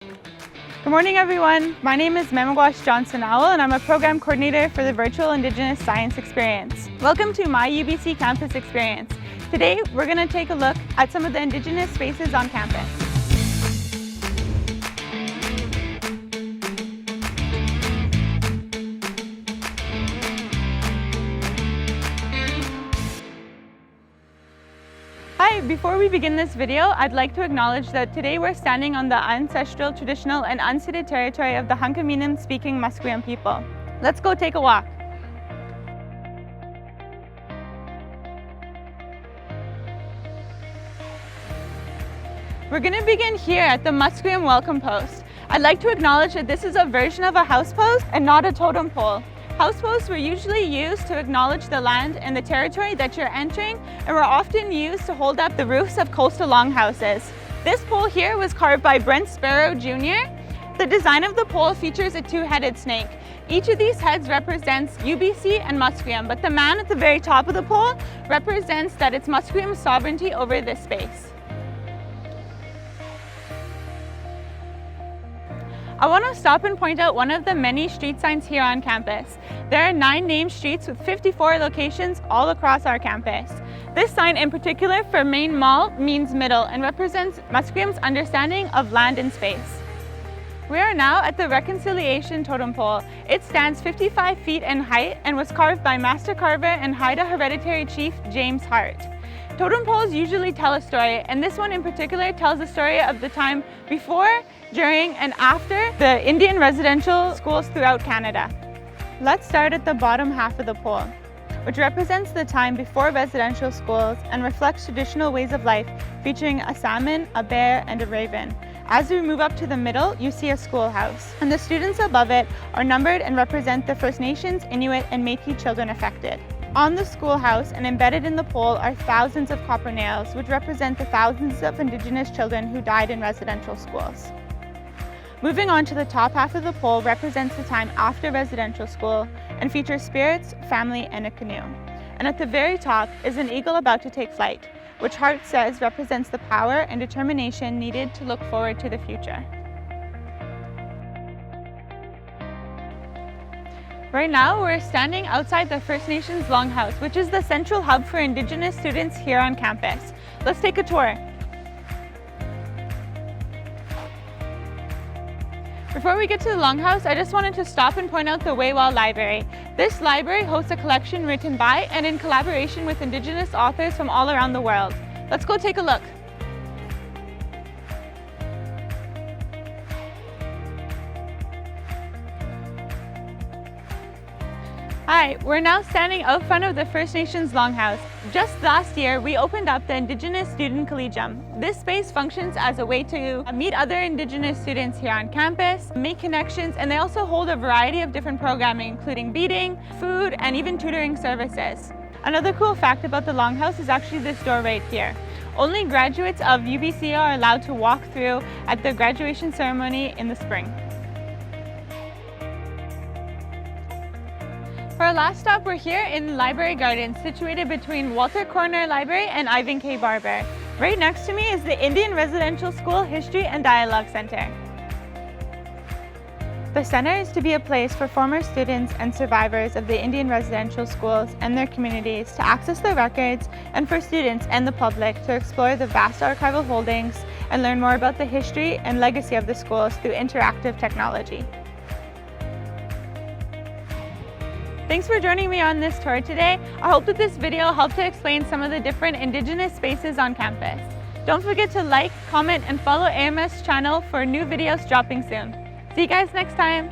Good morning, everyone. My name is Memegwans Johnson-Owl, and I'm a program coordinator for the Virtual Indigenous Science Experience. Welcome to My UBC Campus Experience. Today, we're going to take a look at some of the Indigenous spaces on campus. Hi, before we begin this video, I'd like to acknowledge that today we're standing on the ancestral, traditional, and unceded territory of the Hunkaminam-speaking Musqueam people. Let's go take a walk. We're going to begin here at the Musqueam Welcome Post. I'd like to acknowledge that this is a version of a house post and not a totem pole. House posts were usually used to acknowledge the land and the territory that you're entering, and were often used to hold up the roofs of coastal longhouses. This pole here was carved by Brent Sparrow Jr. The design of the pole features a two-headed snake. Each of these heads represents UBC and Musqueam, but the man at the very top of the pole represents that it's Musqueam's sovereignty over this space. I want to stop and point out one of the many street signs here on campus. There are 9 named streets with 54 locations all across our campus. This sign in particular for Main Mall means middle and represents Musqueam's understanding of land and space. We are now at the Reconciliation Totem Pole. It stands 55 feet in height and was carved by Master Carver and Haida Hereditary Chief James Hart. Totem poles usually tell a story, and this one in particular tells the story of the time before, during, and after the Indian residential schools throughout Canada. Let's start at the bottom half of the pole, which represents the time before residential schools and reflects traditional ways of life, featuring a salmon, a bear, and a raven. As we move up to the middle, you see a schoolhouse, and the students above it are numbered and represent the First Nations, Inuit, and Métis children affected. On the schoolhouse and embedded in the pole are thousands of copper nails, which represent the thousands of Indigenous children who died in residential schools. Moving on to the top half of the pole represents the time after residential school and features spirits, family, and a canoe. And at the very top is an eagle about to take flight, which Hart says represents the power and determination needed to look forward to the future. Right now, we're standing outside the First Nations Longhouse, which is the central hub for Indigenous students here on campus. Let's take a tour. Before we get to the Longhouse, I just wanted to stop and point out the Waywall Library. This library hosts a collection written by and in collaboration with Indigenous authors from all around the world. Let's go take a look. Hi, we're now standing out front of the First Nations Longhouse. Just last year, we opened up the Indigenous Student Collegium. This space functions as a way to meet other Indigenous students here on campus, make connections, and they also hold a variety of different programming, including beading, food, and even tutoring services. Another cool fact about the Longhouse is actually this door right here. Only graduates of UBC are allowed to walk through at the graduation ceremony in the spring. For our last stop, we're here in Library Gardens, situated between Walter Corner Library and Ivan K. Barber. Right next to me is the Indian Residential School History and Dialogue Center. The center is to be a place for former students and survivors of the Indian residential schools and their communities to access their records, and for students and the public to explore the vast archival holdings and learn more about the history and legacy of the schools through interactive technology. Thanks for joining me on this tour today. I hope that this video helped to explain some of the different Indigenous spaces on campus. Don't forget to like, comment, and follow AMS channel for new videos dropping soon. See you guys next time.